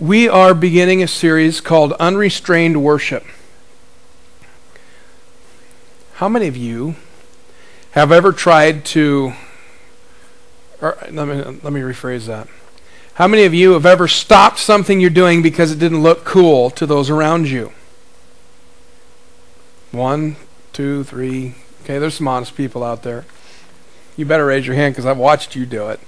We are beginning a series called Unrestrained Worship. How many of you have ever tried to, or let me rephrase that. How many of you have ever stopped something you're doing because it didn't look cool to those around you? 1, 2, 3. Okay, there's some honest people out there. You better raise your hand because I've watched you do it.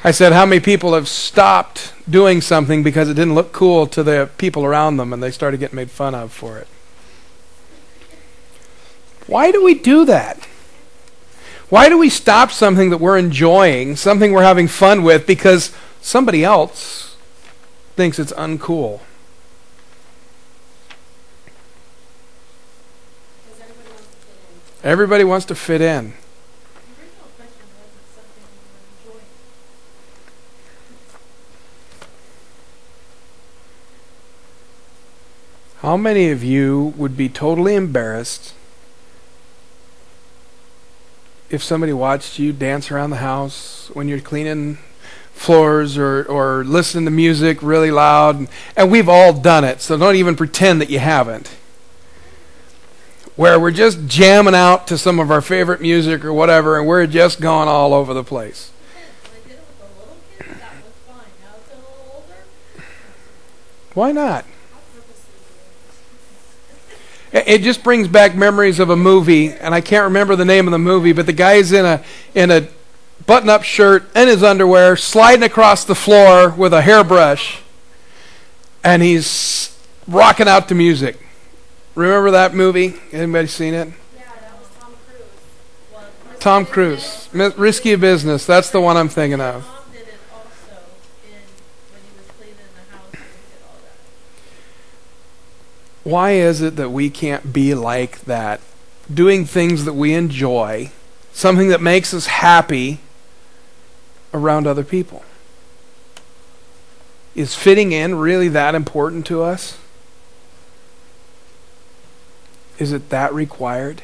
I said, how many people have stopped doing something because it didn't look cool to the people around them and they started getting made fun of for it? Why do we do that? Why do we stop something that we're enjoying, something we're having fun with, because somebody else thinks it's uncool? Everybody wants to fit in. How many of you would be totally embarrassed if somebody watched you dance around the house when you're cleaning floors or listening to music really loud? And we've all done it, so don't even pretend that you haven't. Where we're just jamming out to some of our favorite music or whatever, and we're just going all over the place. Why not? It just brings back memories of a movie, and I can't remember the name of the movie, but the guy's in a button-up shirt and his underwear, sliding across the floor with a hairbrush, and he's rocking out to music. Remember that movie? Anybody seen it? Yeah, that was Tom Cruise. Well, Tom Cruise. Risky Business. That's the one I'm thinking of. Mom did it also when he was cleaning the house and did all that. Why is it that we can't be like that? Doing things that we enjoy, something that makes us happy around other people. Is fitting in really that important to us? Is it that required?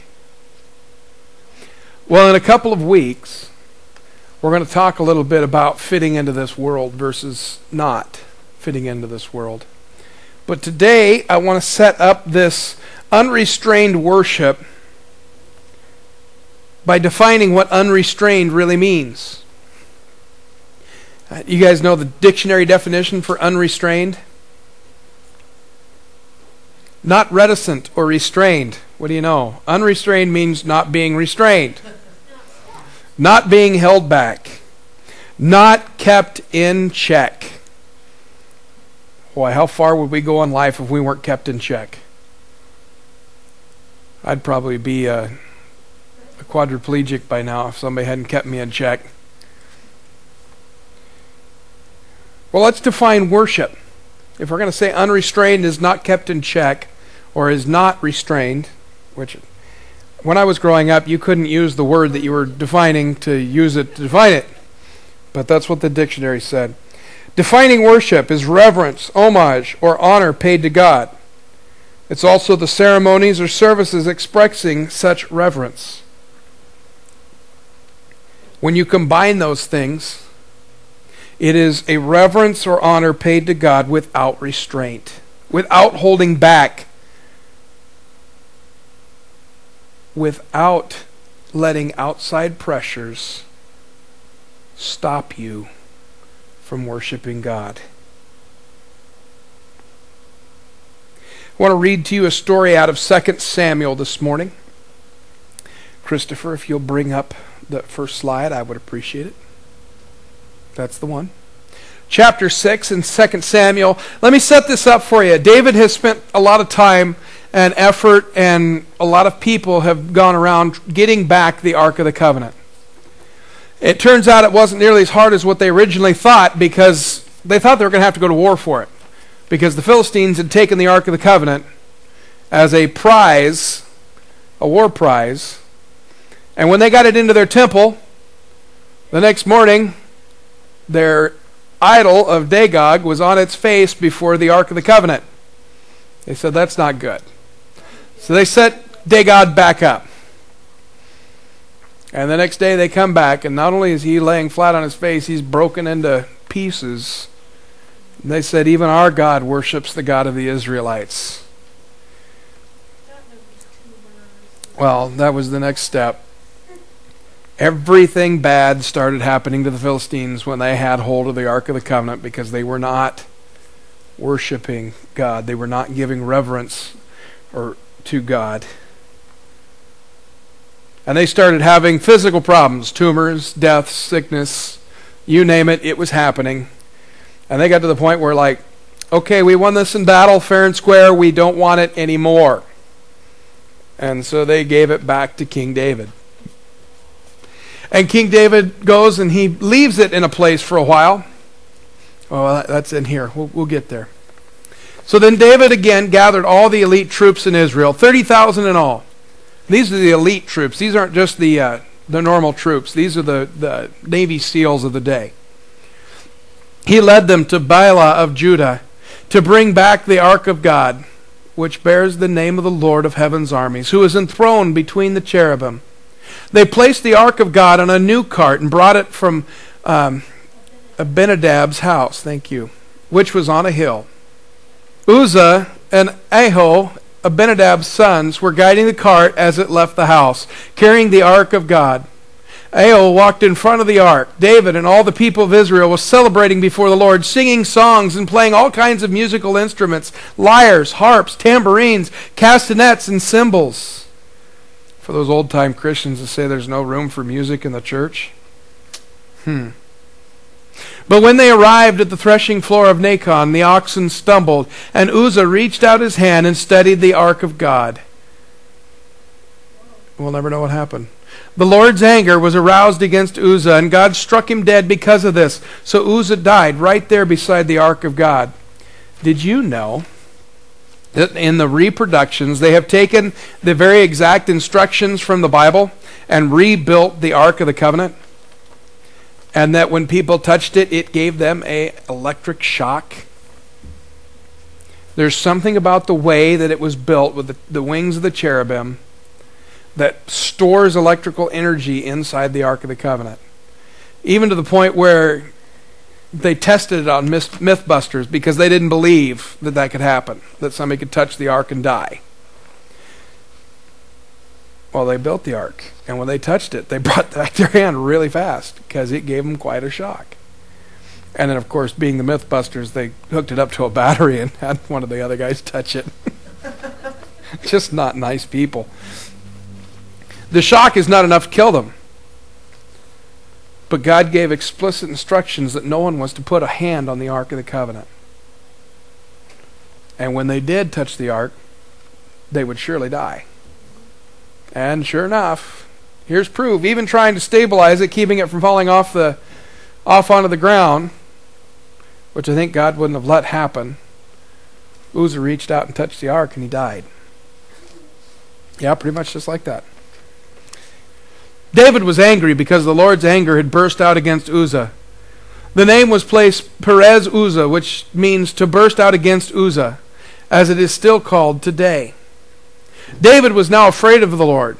Well, in a couple of weeks, we're going to talk a little bit about fitting into this world versus not fitting into this world. But today, I want to set up this unrestrained worship by defining what unrestrained really means. You guys know the dictionary definition for unrestrained? Not reticent or restrained. What do you know? Unrestrained means not being restrained. Not being held back. Not kept in check. Boy, how far would we go in life if we weren't kept in check? I'd probably be a quadriplegic by now if somebody hadn't kept me in check. Well, let's define worship. If we're going to say unrestrained is not kept in check or is not restrained, which when I was growing up, you couldn't use the word that you were defining to use it to define it. But that's what the dictionary said. Defining worship is reverence, homage, or honor paid to God. It's also the ceremonies or services expressing such reverence. When you combine those things, it is a reverence or honor paid to God without restraint, without holding back, without letting outside pressures stop you from worshiping God. I want to read to you a story out of 2 Samuel this morning. Christopher, if you'll bring up the first slide, I would appreciate it. That's the one. Chapter 6 in 2 Samuel. Let me set this up for you. David has spent a lot of time and effort, and a lot of people have gone around getting back the Ark of the Covenant. It turns out it wasn't nearly as hard as what they originally thought, because they thought they were going to have to go to war for it. Because the Philistines had taken the Ark of the Covenant as a prize, a war prize, and when they got it into their temple, the next morning, their idol of Dagog was on its face before the Ark of the Covenant. They said, that's not good. So they set Dagog back up. And the next day they come back, and not only is he laying flat on his face, he's broken into pieces. And they said, even our God worships the God of the Israelites. Well, that was the next step. Everything bad started happening to the Philistines when they had hold of the Ark of the Covenant, because they were not worshiping God. They were not giving reverence to God. And they started having physical problems, tumors, death, sickness, you name it, it was happening. And they got to the point where, like, okay, we won this in battle, fair and square, we don't want it anymore. And so they gave it back to King David. And King David goes and he leaves it in a place for a while. Oh, that's in here. We'll get there. So then David again gathered all the elite troops in Israel, 30,000 in all. These are the elite troops. These aren't just the normal troops. These are the Navy SEALs of the day. He led them to Baalah of Judah to bring back the ark of God, which bears the name of the Lord of heaven's armies, who is enthroned between the cherubim. They placed the ark of God on a new cart and brought it from Abinadab's house, which was on a hill. Uzzah and Ahio, Abinadab's sons, were guiding the cart as it left the house, carrying the ark of God. Ahio walked in front of the ark. David and all the people of Israel were celebrating before the Lord, singing songs and playing all kinds of musical instruments, lyres, harps, tambourines, castanets, and cymbals. For those old-time Christians that say there's no room for music in the church. But when they arrived at the threshing floor of Nacon, the oxen stumbled, and Uzzah reached out his hand and steadied the ark of God. We'll never know what happened. The Lord's anger was aroused against Uzzah, and God struck him dead because of this. So Uzzah died right there beside the ark of God. Did you know that in the reproductions they have taken the very exact instructions from the Bible and rebuilt the Ark of the Covenant? And that when people touched it, it gave them an electric shock? There's something about the way that it was built with the wings of the cherubim that stores electrical energy inside the Ark of the Covenant. Even to the point where they tested it on Mythbusters because they didn't believe that could happen, that somebody could touch the ark and die. Well, they built the ark, and when they touched it, they brought back their hand really fast because it gave them quite a shock. And then, of course, being the Mythbusters, they hooked it up to a battery and had one of the other guys touch it. Just not nice people. The shock is not enough to kill them. But God gave explicit instructions that no one was to put a hand on the Ark of the Covenant. And when they did touch the Ark, they would surely die. And sure enough, here's proof. Even trying to stabilize it, keeping it from falling off onto the ground, which I think God wouldn't have let happen, Uzzah reached out and touched the Ark and he died. Yeah, pretty much just like that. David was angry because the Lord's anger had burst out against Uzzah. The name was placed Perez Uzzah, which means to burst out against Uzzah, as it is still called today. David was now afraid of the Lord.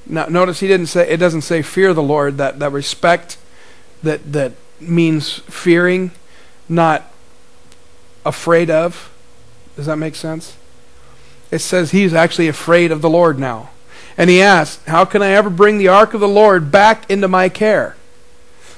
Now, notice it doesn't say fear the Lord, that respect that means fearing, not afraid of. Does that make sense? It says he's actually afraid of the Lord now. And he asked, how can I ever bring the ark of the Lord back into my care?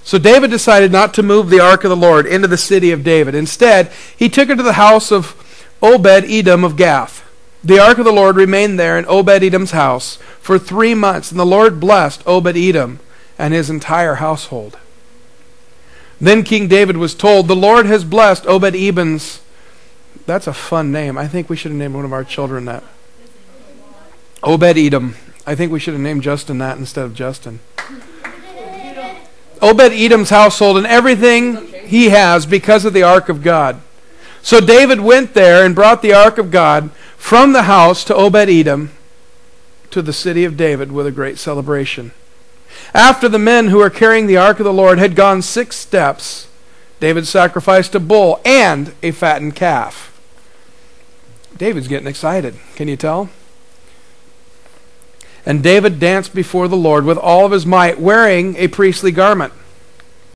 So David decided not to move the ark of the Lord into the city of David. Instead, he took it to the house of Obed-Edom of Gath. The ark of the Lord remained there in Obed-Edom's house for 3 months, and the Lord blessed Obed-Edom and his entire household. Then King David was told, the Lord has blessed Obed-Edom's... That's a fun name. I think we should have named one of our children that. Obed-Edom. I think we should have named Justin that instead of Justin. Obed-Edom's household and everything he has because of the ark of God. So David went there and brought the ark of God from the house to Obed-Edom to the city of David with a great celebration. After the men who were carrying the ark of the Lord had gone 6 steps, David sacrificed a bull and a fattened calf. David's getting excited. Can you tell? And David danced before the Lord with all of his might, wearing a priestly garment.